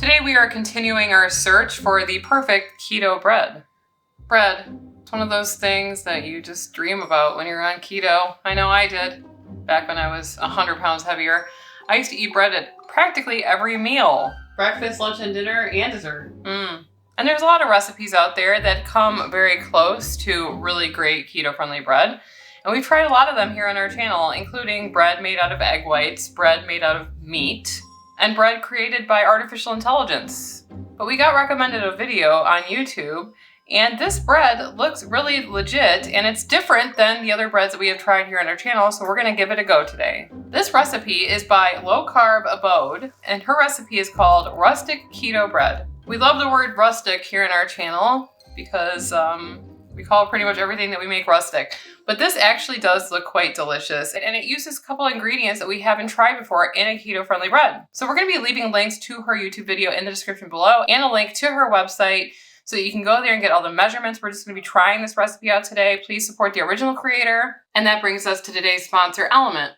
Today we are continuing our search for the perfect keto bread. Bread, it's one of those things that you just dream about when you're on keto. I know I did, back when I was 100 pounds heavier. I used to eat bread at practically every meal. Breakfast, lunch, and dinner, and dessert. And there's a lot of recipes out there that come very close to really great keto-friendly bread. And we've tried a lot of them here on our channel, including bread made out of egg whites, bread made out of meat, and bread created by artificial intelligence. But we got recommended a video on YouTube, and this bread looks really legit, and it's different than the other breads that we have tried here on our channel, so we're gonna give it a go today. This recipe is by Low Carb Abode, and her recipe is called Rustic Keto Bread. We love the word rustic here in our channel because we call pretty much everything that we make rustic. But this actually does look quite delicious, and it uses a couple ingredients that we haven't tried before in a keto-friendly bread. So we're gonna be leaving links to her YouTube video in the description below and a link to her website so you can go there and get all the measurements. We're just gonna be trying this recipe out today. Please support the original creator. And that brings us to today's sponsor, Element.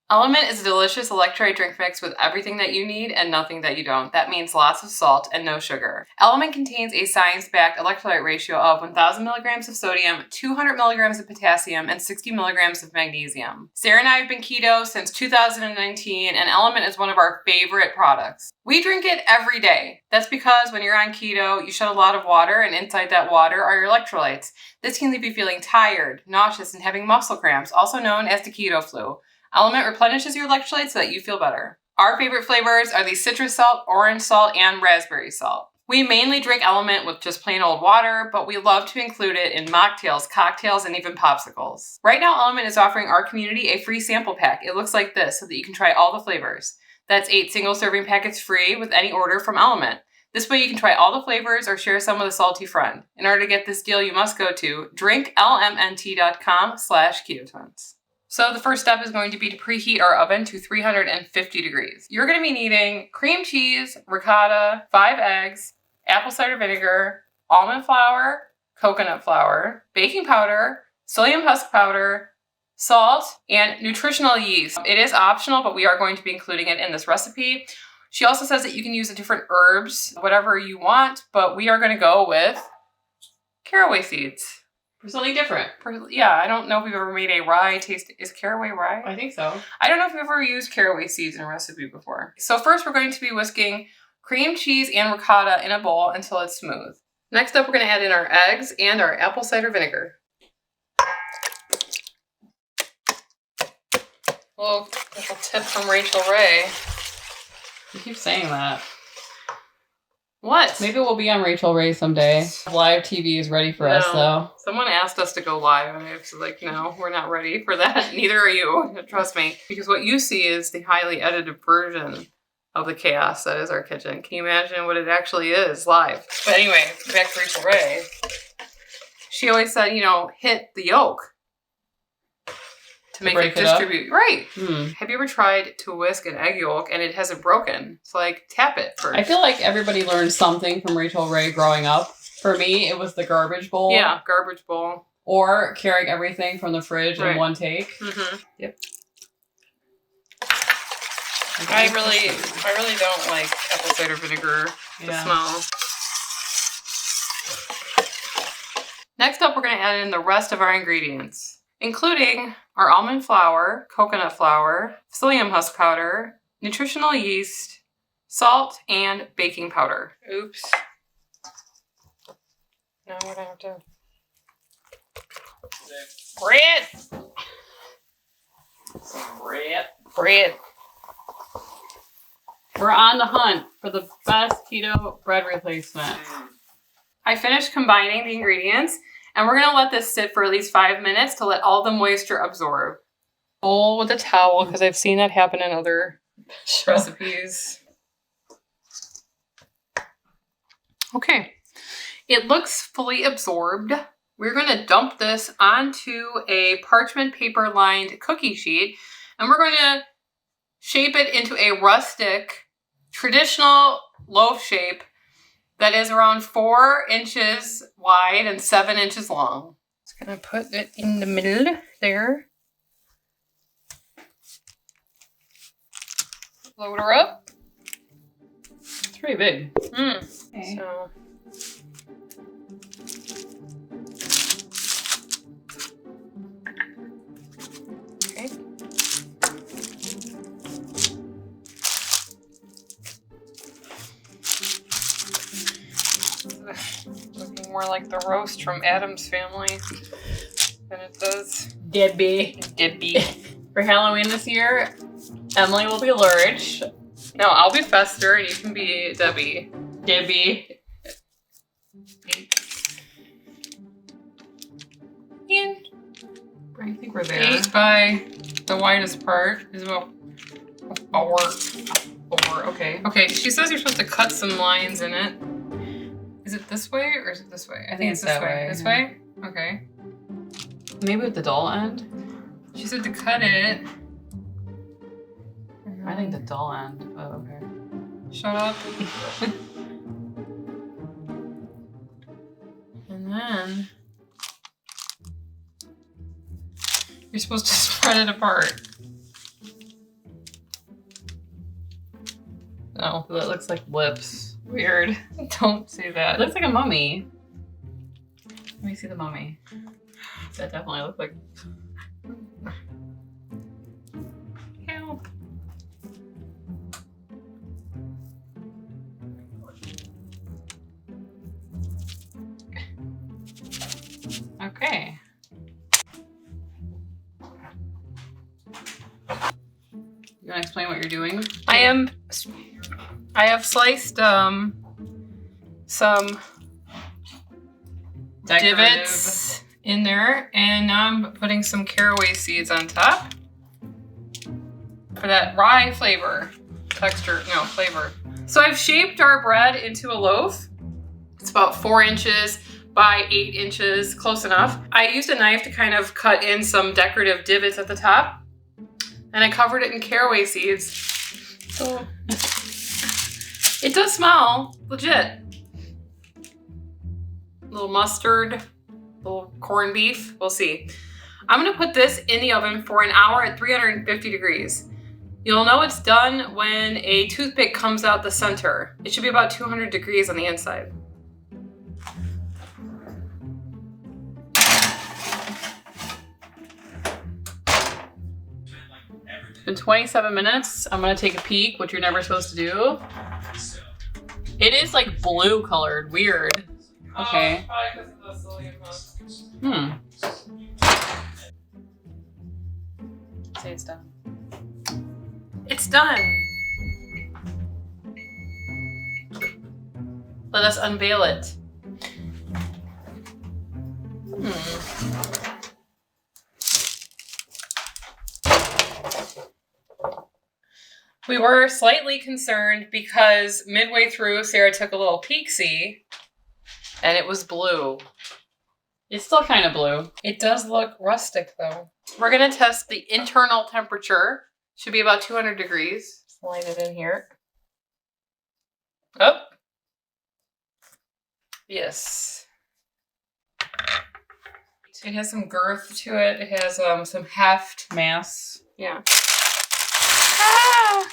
Element is a delicious electrolyte drink mix with everything that you need and nothing that you don't. That means lots of salt and no sugar. Element contains a science-backed electrolyte ratio of 1,000 milligrams of sodium, 200 milligrams of potassium, and 60 milligrams of magnesium. Sarah and I have been keto since 2019, and Element is one of our favorite products. We drink it every day. That's because when you're on keto, you shed a lot of water, and inside that water are your electrolytes. This can leave you feeling tired, nauseous, and having muscle cramps, also known as the keto flu. Element replenishes your electrolytes so that you feel better. Our favorite flavors are the citrus salt, orange salt, and raspberry salt. We mainly drink Element with just plain old water, but we love to include it in mocktails, cocktails, and even popsicles. Right now, Element is offering our community a free sample pack. It looks like this so that you can try all the flavors. That's 8 single serving packets free with any order from Element. This way you can try all the flavors or share some with a salty friend. In order to get this deal, you must go to drinklmnt.com/ketotwins. So the first step is going to be to preheat our oven to 350 degrees. You're going to be needing cream cheese, ricotta, 5 eggs, apple cider vinegar, almond flour, coconut flour, baking powder, psyllium husk powder, salt, and nutritional yeast. It is optional, but we are going to be including it in this recipe. She also says that you can use the different herbs, whatever you want, but we are going to go with caraway seeds. For something different. Yeah, I don't know if we've ever made a rye taste. Is caraway rye? I think so. I don't know if we've ever used caraway seeds in a recipe before. So first we're going to be whisking cream cheese and ricotta in a bowl until it's smooth. Next up, we're going to add in our eggs and our apple cider vinegar. Little tip from Rachel Ray. You keep saying that. What? Maybe we'll be on Rachel Ray someday. Live TV is ready for us, though. Someone asked us to go live, and I was like, no, we're not ready for that. Neither are you. Trust me. Because what you see is the highly edited version of the chaos that is our kitchen. Can you imagine what it actually is live? But anyway, back to Rachel Ray. She always said, hit the yolk to make it distribute. Right. Have you ever tried to whisk an egg yolk and it hasn't broken? It's like, tap it first. I feel like everybody learned something from Rachel Ray growing up. For me, it was the garbage bowl. Yeah, garbage bowl. Or carrying everything from the fridge in one take. Yep. I really don't like apple cider vinegar, the smell. Next up, we're going to add in the rest of our ingredients, including our almond flour, coconut flour, psyllium husk powder, nutritional yeast, salt, and baking powder. Oops. Now we're gonna have to... Bread. We're on the hunt for the best keto bread replacement. I finished combining the ingredients, and we're gonna let this sit for at least 5 minutes to let all the moisture absorb. Bowl with a towel, because I've seen that happen in other recipes. Okay, it looks fully absorbed. We're gonna dump this onto a parchment paper lined cookie sheet, and we're going to shape it into a rustic, traditional loaf shape that is around 4 inches wide and 7 inches long. Just gonna put it in the middle there. Load her up. pretty big. Okay. So. Okay. Looking more like the roast from Adam's Family than it does Debbie. For Halloween this year, Emily will be Lurch. No, I'll be Fester and you can be Debbie. Debbie. And I think we're there. 8 by the widest part is about 4. 4, okay. Okay, she says you're supposed to cut some lines in it. Is it this way or is it this way? I think it's this way. This way? Okay. Maybe with the dull end? She said to cut it. I think the dull end. Oh, okay. Shut up. And then you're supposed to spread it apart. Oh, that looks like lips. Weird. Don't say It that. looks like a mummy. Let me see the mummy. That definitely looks like... Help. Okay. You want to explain what you're doing? I have sliced some divots in there, and now I'm putting some caraway seeds on top for that rye flavor. Flavor. So I've shaped our bread into a loaf. It's about 4 inches by 8 inches, close enough. I used a knife to kind of cut in some decorative divots at the top, and I covered it in caraway seeds. So it does smell legit. A little mustard, little corned beef, we'll see. I'm gonna put this in the oven for an hour at 350 degrees. You'll know it's done when a toothpick comes out the center. It should be about 200 degrees on the inside. It's been 27 minutes. I'm gonna take a peek, which you're never supposed to do. It is like blue colored, weird. Okay. Say it's done. It's done. Let us unveil it. We were slightly concerned because midway through, Sarah took a little peek-see, and it was blue. It's still kind of blue. It does look rustic, though. We're gonna test the internal temperature. Should be about 200 degrees. Slide it in here. Oh. Yes. It has some girth to it. It has some heft. Mass. Yeah. Ah!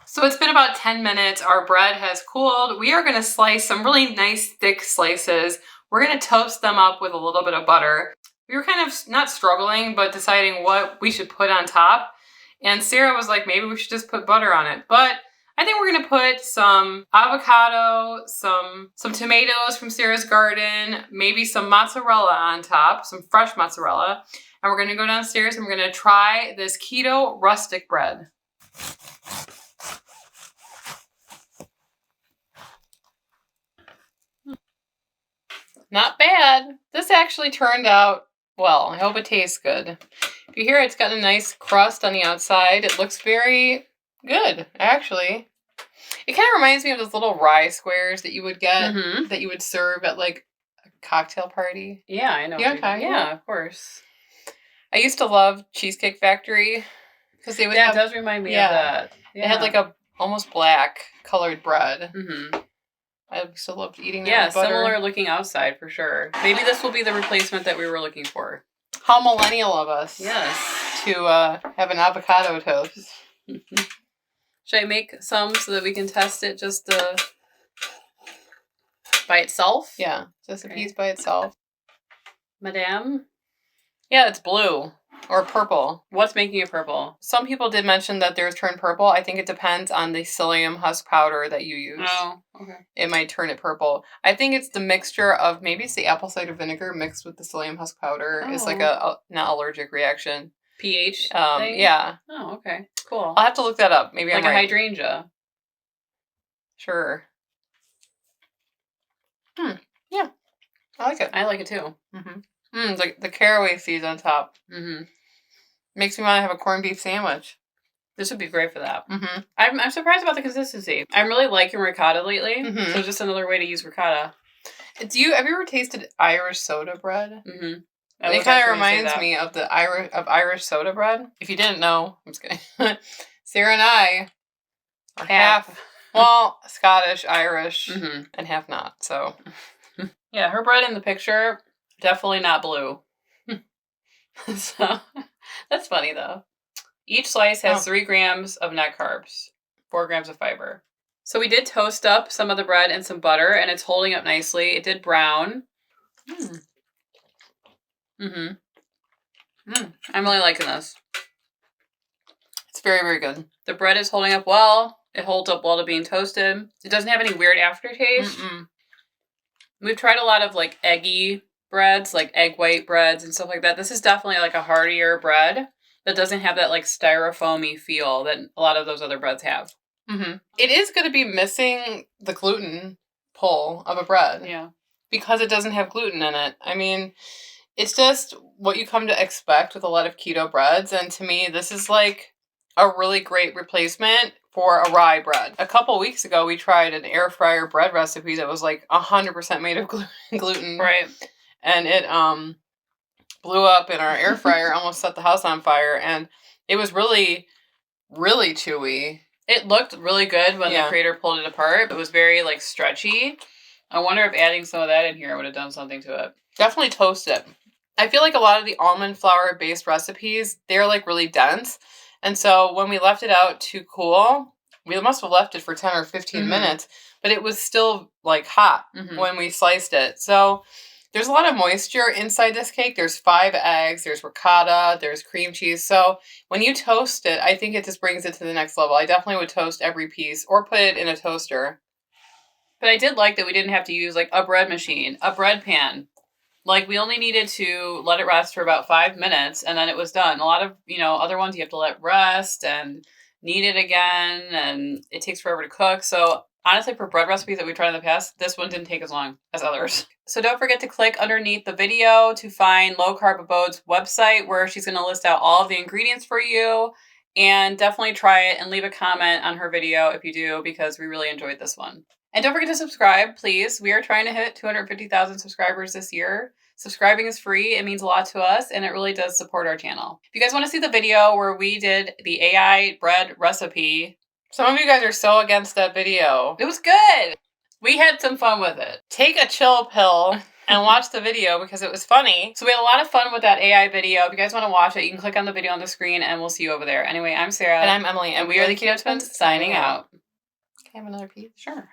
So it's been about 10 minutes. Our bread has cooled. We are going to slice some really nice thick slices. We're going to toast them up with a little bit of butter. We were kind of not struggling, but deciding what we should put on top. And Sarah was like, maybe we should just put butter on it. But I think we're going to put some avocado, some tomatoes from Sarah's garden, maybe some mozzarella on top, some fresh mozzarella. And we're going to go downstairs and we're going to try this keto rustic bread. Not bad. This actually turned out well. I hope it tastes good. If you hear it's got a nice crust on the outside, it looks very good, actually. It kind of reminds me of those little rye squares that you would get, that you would serve at like a cocktail party. Yeah, I know. Yeah, of course. I used to love Cheesecake Factory because they would have, it does remind me of that. Yeah. They had like a almost black colored bread. Mm-hmm. I still loved eating that. Yeah, with butter. similar looking outside for sure. Maybe this will be the replacement that we were looking for. How millennial of us. Yes. To have an avocado toast. Should I make some so that we can test it just by itself? Yeah, just a piece by itself. Madame? Yeah, it's blue or purple. What's making it purple? Some people did mention that theirs turned purple. I think it depends on the psyllium husk powder that you use. Oh, okay. It might turn it purple. I think it's the mixture of, maybe it's the apple cider vinegar mixed with the psyllium husk powder. It's like a not allergic reaction. pH thing? Yeah. Oh, okay. Cool. I'll have to look that up. Maybe like I'm right. a hydrangea. Sure. Yeah. I like it. I like it too. Like the caraway seeds on top. Makes me want to have a corned beef sandwich. This would be great for that. I'm surprised about the consistency. I'm really liking ricotta lately. So just another way to use ricotta. Have you ever tasted Irish soda bread? It kind of reminds me of the Irish soda bread. If you didn't know, I'm just kidding. Sarah and I are half well, Scottish, Irish, and half not. So yeah, her bread in the picture, definitely not blue. So that's funny though. Each slice has 3 grams of net carbs, 4 grams of fiber. So we did toast up some of the bread in some butter, and it's holding up nicely. It did brown. I'm really liking this. It's very, very good. The bread is holding up well. It holds up well to being toasted. It doesn't have any weird aftertaste. We've tried a lot of like eggy breads, like egg white breads and stuff like that. This is definitely like a heartier bread that doesn't have that like styrofoamy feel that a lot of those other breads have. It is going to be missing the gluten pull of a bread. Yeah. Because it doesn't have gluten in it. I mean, it's just what you come to expect with a lot of keto breads. And to me, this is like a really great replacement for a rye bread. A couple weeks ago, we tried an air fryer bread recipe that was like 100% made of gluten. Right. And it blew up in our air fryer, almost set the house on fire. And it was really, really chewy. It looked really good when the creator pulled it apart. It was very like stretchy. I wonder if adding some of that in here would have done something to it. Definitely toast it. I feel like a lot of the almond flour based recipes, they're like really dense. And so when we left it out to cool, we must have left it for 10 or 15 minutes, but it was still like hot when we sliced it. So there's a lot of moisture inside this cake. There's 5 eggs, there's ricotta, there's cream cheese. So when you toast it, I think it just brings it to the next level. I definitely would toast every piece or put it in a toaster. But I did like that we didn't have to use like a bread machine, a bread pan. Like we only needed to let it rest for about 5 minutes and then it was done. A lot of, other ones you have to let rest and knead it again and it takes forever to cook. So honestly, for bread recipes that we've tried in the past, this one didn't take as long as others. So don't forget to click underneath the video to find Low Carb Abode's website where she's going to list out all of the ingredients for you. And definitely try it and leave a comment on her video if you do, because we really enjoyed this one. And don't forget to subscribe, please. We are trying to hit 250,000 subscribers this year. Subscribing is free. It means a lot to us, and it really does support our channel. If you guys want to see the video where we did the AI bread recipe. Some of you guys are so against that video. It was good. We had some fun with it. Take a chill pill and watch the video because it was funny. So we had a lot of fun with that AI video. If you guys want to watch it, you can click on the video on the screen, and we'll see you over there. Anyway, I'm Sarah. And I'm Emily. And we are the Keto Twins signing out. Can I have another piece? Sure.